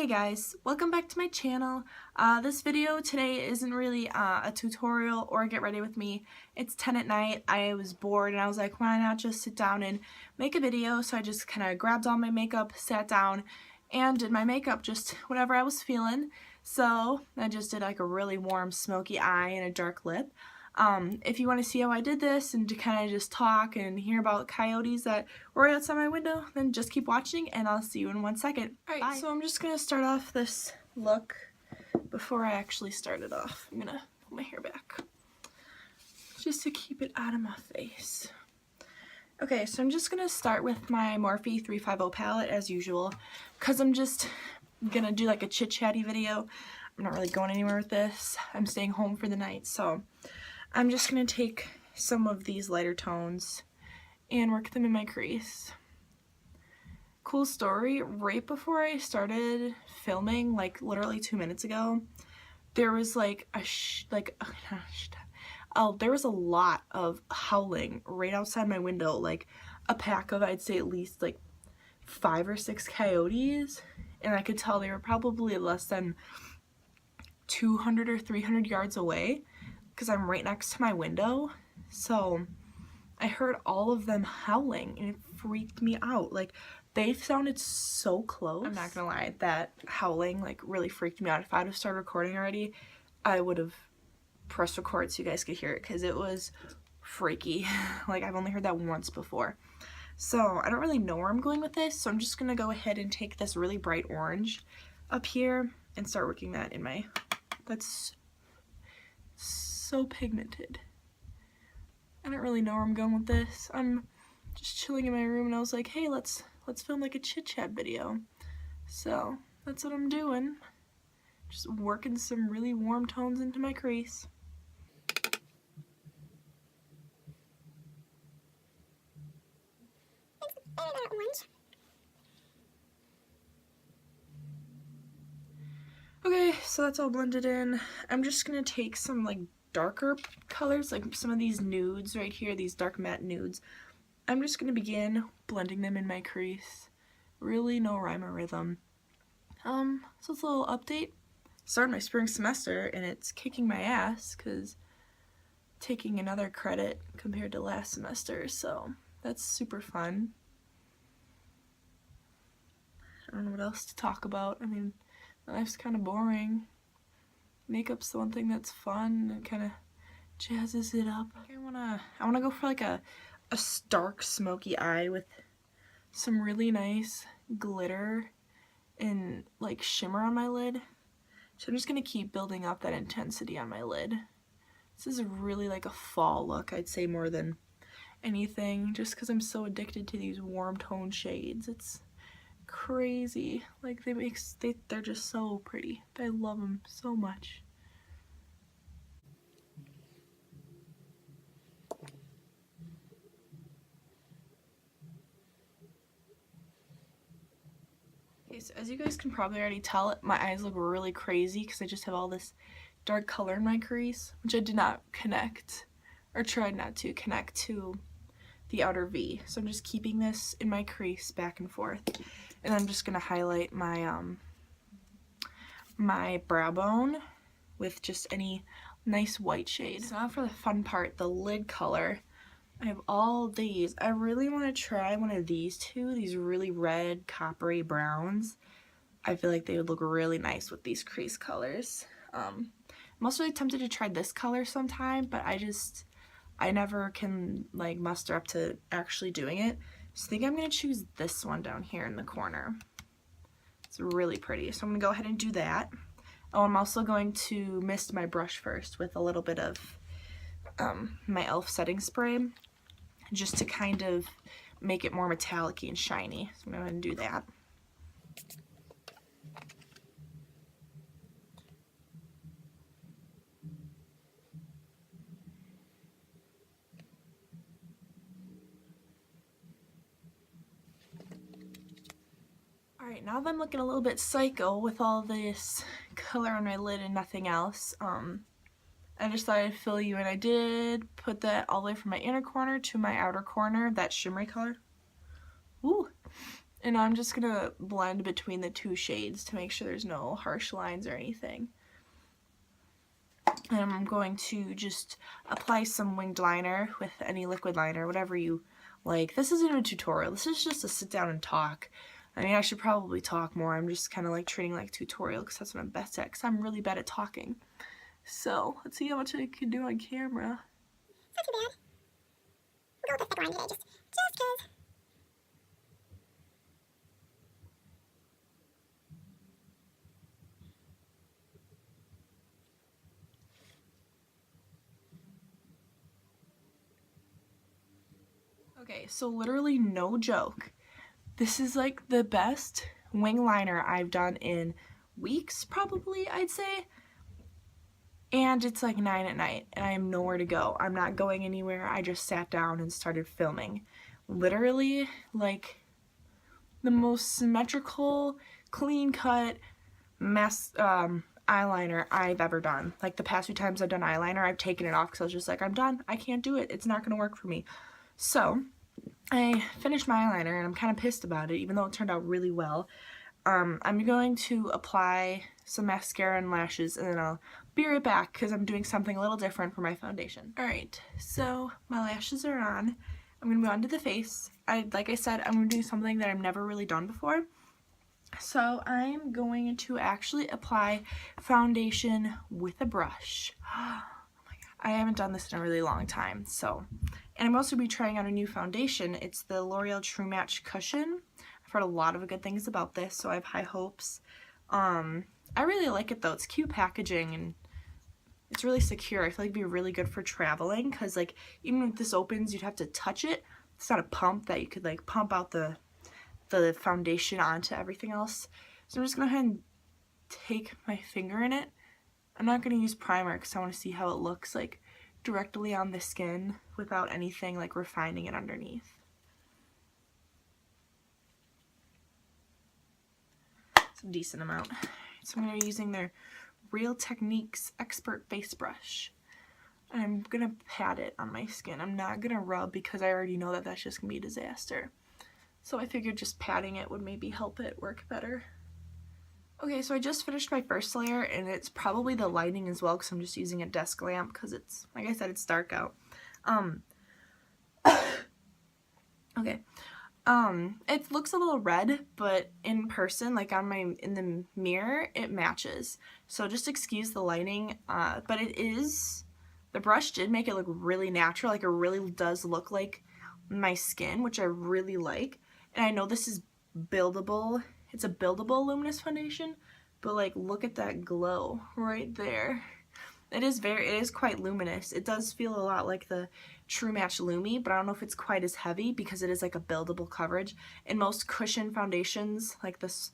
Hey guys, welcome back to my channel. This video today isn't really a tutorial or get ready with me. It's 10 at night. I was bored and I was like, why not just sit down and make a video? So I just kind of grabbed all my makeup, sat down, and did my makeup, just whatever I was feeling. So I just did like a really warm smoky eye and a dark lip. If you want to see how I did this and to kind of just talk and hear about coyotes that were right outside my window, then just keep watching and I'll see you in 1 second. Alright, so I'm just going to start off this look before I actually start it off. I'm going to put my hair back just to keep it out of my face. Okay, so I'm just going to start with my Morphe 350 palette as usual because I'm just going to do like a chit-chatty video. I'm not really going anywhere with this. I'm staying home for the night, so I'm just going to take some of these lighter tones and work them in my crease. Cool story, right before I started filming, like literally 2 minutes ago, there was like there was a lot of howling right outside my window, like a pack of, I'd say at least like 5 or 6 coyotes, and I could tell they were probably less than 200 or 300 yards away because I'm right next to my window. So I heard all of them howling and it freaked me out. Like, they sounded so close. I'm not gonna lie, that howling like really freaked me out. If I'd have started recording already, I would have pressed record so you guys could hear it because it was freaky. Like, I've only heard that once before. So I don't really know where I'm going with this, so I'm just gonna go ahead and take this really bright orange up here and start working that in my, that's so pigmented. I don't really know where I'm going with this. I'm just chilling in my room and I was like, hey, let's film like a chit chat video. So that's what I'm doing. Just working some really warm tones into my crease. Okay, so that's all blended in. I'm just gonna take some like darker colors, like some of these nudes right here, these dark matte nudes. I'm just gonna begin blending them in my crease. Really no rhyme or rhythm. So it's a little update. Started my spring semester and it's kicking my ass because taking another credit compared to last semester, so that's super fun. I don't know what else to talk about. I mean, my life's kind of boring. Makeup's the one thing that's fun and kind of jazzes it up. I wanna go for like a stark smoky eye with some really nice glitter and like shimmer on my lid. So I'm just gonna keep building up that intensity on my lid. This is really like a fall look, I'd say, more than anything, just because I'm so addicted to these warm tone shades. It's crazy. Like, they're just so pretty. I love them so much. Okay, so as you guys can probably already tell, my eyes look really crazy because I just have all this dark color in my crease, which I did not connect, or tried not to connect to the outer V. So I'm just keeping this in my crease back and forth. And I'm just going to highlight my my brow bone with just any nice white shade. So now for the fun part, the lid color. I have all these. I really want to try one of these two, these really red coppery browns. I feel like they would look really nice with these crease colors. I'm also really tempted to try this color sometime, but I never can like muster up to actually doing it. So I think I'm going to choose this one down here in the corner. It's really pretty. So I'm going to go ahead and do that. Oh, I'm also going to mist my brush first with a little bit of my e.l.f. setting spray, just to kind of make it more metallic-y and shiny. So I'm going to go ahead and do that. Alright, now that I'm looking a little bit psycho with all this color on my lid and nothing else, I just thought I'd fill you in. I did put that all the way from my inner corner to my outer corner, that shimmery color. Ooh! And I'm just gonna blend between the two shades to make sure there's no harsh lines or anything. And I'm going to just apply some winged liner with any liquid liner, whatever you like. This isn't a tutorial, this is just a sit down and talk. I mean, I should probably talk more. I'm just kind of like treating it like a tutorial because that's what I'm best at, because I'm really bad at talking. So, let's see how much I can do on camera. It's not too bad. We'll go with the thick line today, just cause. Okay, so literally no joke. This is like the best wing liner I've done in weeks, probably, I'd say. And it's like 9 at night, and I have nowhere to go. I'm not going anywhere. I just sat down and started filming. Literally, like, the most symmetrical, clean-cut eyeliner I've ever done. Like, the past few times I've done eyeliner, I've taken it off because I was just like, I'm done. I can't do it. It's not going to work for me. So, I finished my eyeliner, and I'm kind of pissed about it, even though it turned out really well. I'm going to apply some mascara and lashes, and then I'll be right back because I'm doing something a little different for my foundation. Alright, so my lashes are on. I'm going to move on to the face. Like I said, I'm going to do something that I've never really done before. So I'm going to actually apply foundation with a brush. Oh my god, I haven't done this in a really long time. And I'm also going to be trying out a new foundation. It's the L'Oreal True Match Cushion. I've heard a lot of good things about this, so I have high hopes. I really like it though. It's cute packaging and it's really secure. I feel like it'd be really good for traveling because, like, even if this opens, you'd have to touch it. It's not a pump that you could like pump out the foundation onto everything else. So I'm just gonna go ahead and take my finger in it. I'm not gonna use primer because I want to see how it looks like directly on the skin without anything like refining it underneath. It's a decent amount. So I'm going to be using their Real Techniques Expert Face Brush. And I'm going to pat it on my skin. I'm not going to rub because I already know that that's just going to be a disaster. So I figured just patting it would maybe help it work better. Okay, so I just finished my first layer, and it's probably the lighting as well because I'm just using a desk lamp because it's, like I said, it's dark out. Okay. It looks a little red, but in person, like in the mirror, it matches. So just excuse the lighting, but the brush did make it look really natural, like it really does look like my skin, which I really like. And I know this is buildable, it's a buildable luminous foundation, but like look at that glow right there. It is quite luminous. It does feel a lot like the True Match Lumi, but I don't know if it's quite as heavy because it is like a buildable coverage. And most cushion foundations like this,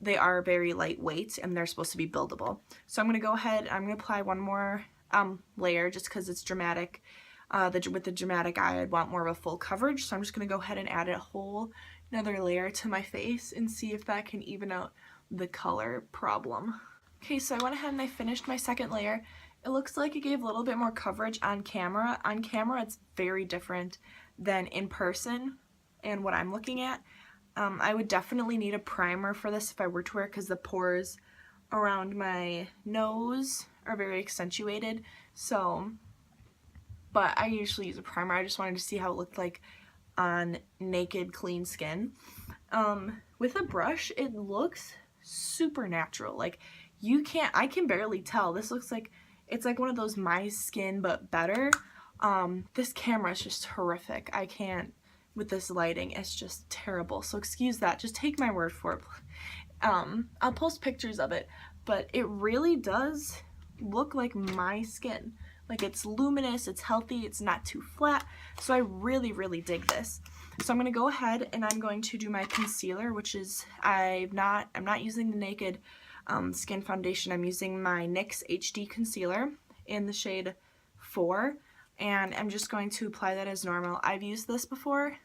they are very lightweight and they're supposed to be buildable. So I'm going to go ahead, I'm going to apply one more layer just because it's dramatic. With the dramatic eye, I'd want more of a full coverage. So I'm just going to go ahead and add another layer to my face and see if that can even out the color problem. Okay, so I went ahead and I finished my second layer. It looks like it gave a little bit more coverage on camera. On camera, it's very different than in person and what I'm looking at. I would definitely need a primer for this if I were to wear it because the pores around my nose are very accentuated. But I usually use a primer. I just wanted to see how it looked like on naked, clean skin. With a brush, it looks super natural. Like, I can barely tell. This looks like it's like one of those My Skin but better. This camera is just horrific. I can't with this lighting. It's just terrible. So excuse that. Just take my word for it. I'll post pictures of it, but it really does look like my skin. Like, it's luminous, it's healthy, it's not too flat. So I really, really dig this. So I'm going to go ahead and I'm going to do my concealer, which is, I'm not using the Naked Skin Foundation. I'm using my NYX HD Concealer in the shade 4. And I'm just going to apply that as normal. I've used this before,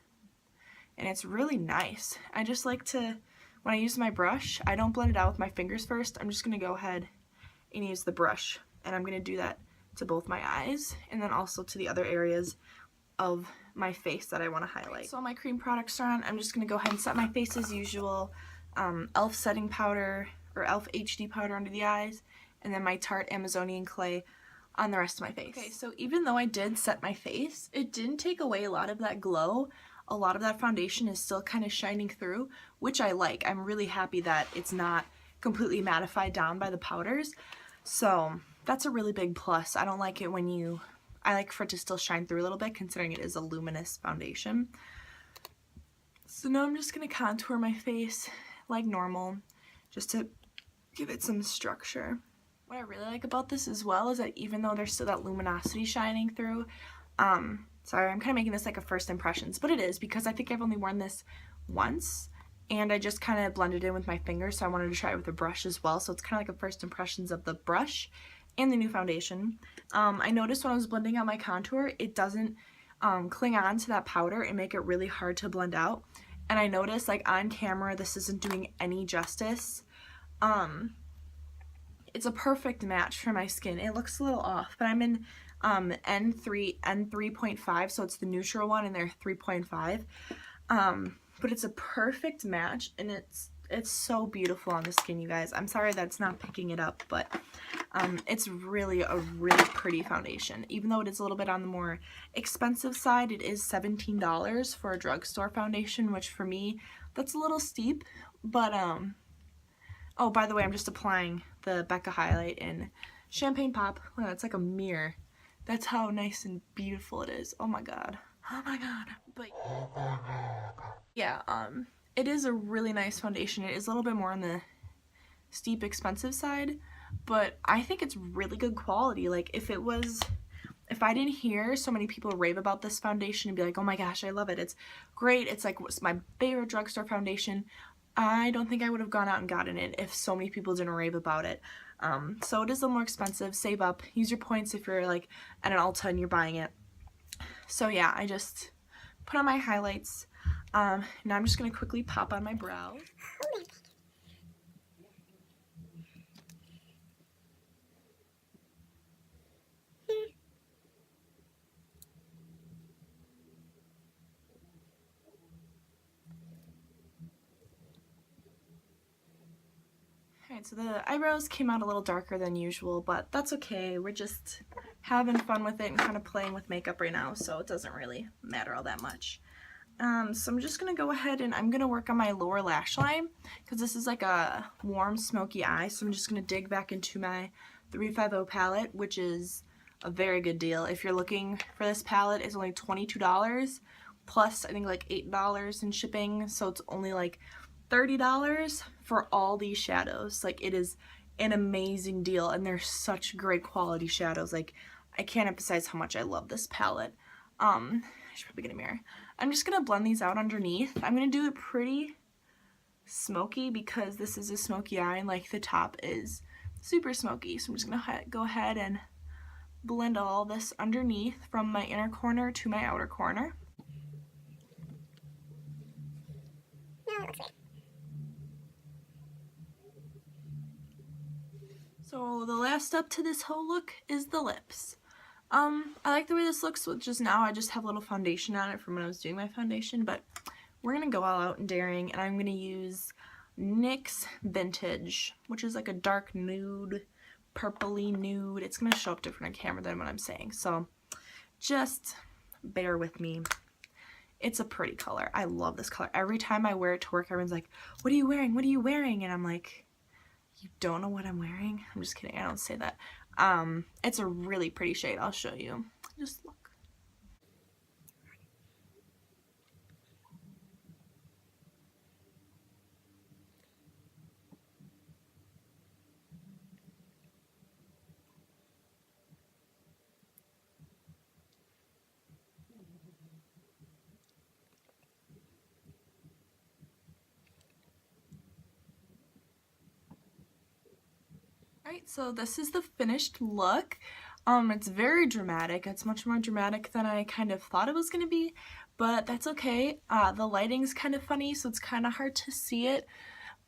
and it's really nice. I just like to, when I use my brush, I don't blend it out with my fingers first. I'm just going to go ahead and use the brush. And I'm going to do that to both my eyes and then also to the other areas of my face that I want to highlight. So all my cream products are on. I'm just going to go ahead and set my face as usual. e.l.f. setting powder, or e.l.f. HD powder under the eyes, and then my Tarte Amazonian clay on the rest of my face. Okay, so even though I did set my face, it didn't take away a lot of that glow. A lot of that foundation is still kind of shining through, which I like. I'm really happy that it's not completely mattified down by the powders. So that's a really big plus. I don't like it when I like for it to still shine through a little bit, considering it is a luminous foundation. So now I'm just going to contour my face like normal, just to give it some structure. What I really like about this as well is that even though there's still that luminosity shining through, sorry, I'm kind of making this like a first impressions, but it is because I think I've only worn this once, and I just kind of blended in with my fingers, so I wanted to try it with a brush as well, so it's kind of like a first impressions of the brush and the new foundation. I noticed when I was blending out my contour, it doesn't cling on to that powder and make it really hard to blend out, and I noticed like on camera this isn't doing any justice. It's a perfect match for my skin. It looks a little off, but I'm in N3.5, so it's the neutral one, and they're 3.5. But it's a perfect match, and it's so beautiful on the skin, you guys. I'm sorry that's not picking it up, but it's really a really pretty foundation. Even though it is a little bit on the more expensive side, it is $17 for a drugstore foundation, which for me, that's a little steep, but oh, by the way, I'm just applying the Becca highlight in Champagne Pop. Wow, it's like a mirror. That's how nice and beautiful it is. Oh my god. Oh my god. But yeah, it is a really nice foundation. It is a little bit more on the steep, expensive side, but I think it's really good quality. Like if I didn't hear so many people rave about this foundation and be like, oh my gosh, I love it, it's great, it's like what's my favorite drugstore foundation, I don't think I would have gone out and gotten it if so many people didn't rave about it. So it is a little more expensive. Save up, use your points if you're like at an Ulta and you're buying it. So yeah, I just put on my highlights. Now I'm just gonna quickly pop on my brows. Alright, so the eyebrows came out a little darker than usual, but that's okay. We're just having fun with it and kind of playing with makeup right now, so it doesn't really matter all that much. So I'm just going to go ahead and I'm going to work on my lower lash line, because this is like a warm smoky eye, so I'm just going to dig back into my 350 palette, which is a very good deal. If you're looking for this palette, it's only $22, plus I think like $8 in shipping, so it's only like $30 for all these shadows. Like it is an amazing deal, and they're such great quality shadows. Like I can't emphasize how much I love this palette. I should probably get a mirror. I'm just gonna blend these out underneath. I'm gonna do it pretty smoky because this is a smoky eye and like the top is super smoky. So I'm just gonna go ahead and blend all this underneath from my inner corner to my outer corner. No, it looks weird. So the last step to this whole look is the lips. I like the way this looks, so just now I just have a little foundation on it from when I was doing my foundation, but we're going to go all out and daring, and I'm going to use NYX Vintage, which is like a dark nude, purpley nude. It's going to show up different on camera than what I'm saying, so just bear with me. It's a pretty color. I love this color. Every time I wear it to work, everyone's like, what are you wearing? What are you wearing? And I'm like, you don't know what I'm wearing? I'm just kidding. I don't say that. It's a really pretty shade. I'll show you. Just look. Alright, so this is the finished look. It's very dramatic. It's much more dramatic than I kind of thought it was going to be, but that's okay. The lighting's kind of funny, so it's kind of hard to see it,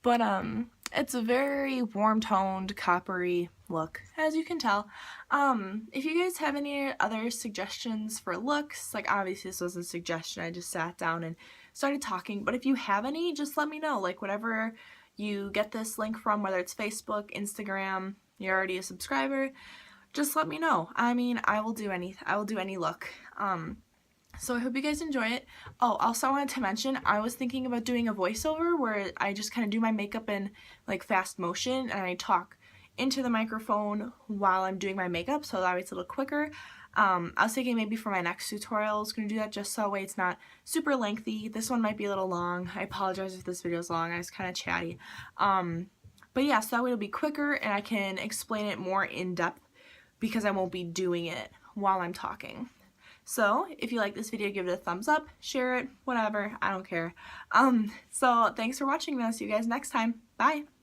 But it's a very warm-toned, coppery look, as you can tell. If you guys have any other suggestions for looks, like obviously this was a suggestion, I just sat down and started talking, but if you have any, just let me know. Like whatever you get this link from, whether it's Facebook, Instagram, you're already a subscriber, just let me know. I mean, I will do any look. So I hope you guys enjoy it. Oh, also I wanted to mention, I was thinking about doing a voiceover where I just kind of do my makeup in like fast motion and I talk into the microphone while I'm doing my makeup, so that way it's a little quicker. I was thinking maybe for my next tutorial I was going to do that just so that way it's not super lengthy. This one might be a little long. I apologize if this video is long. I was kind of chatty. But yeah, so that way it'll be quicker and I can explain it more in depth because I won't be doing it while I'm talking. So if you like this video, give it a thumbs up, share it, whatever, I don't care. So thanks for watching, and I'll see you guys next time. Bye!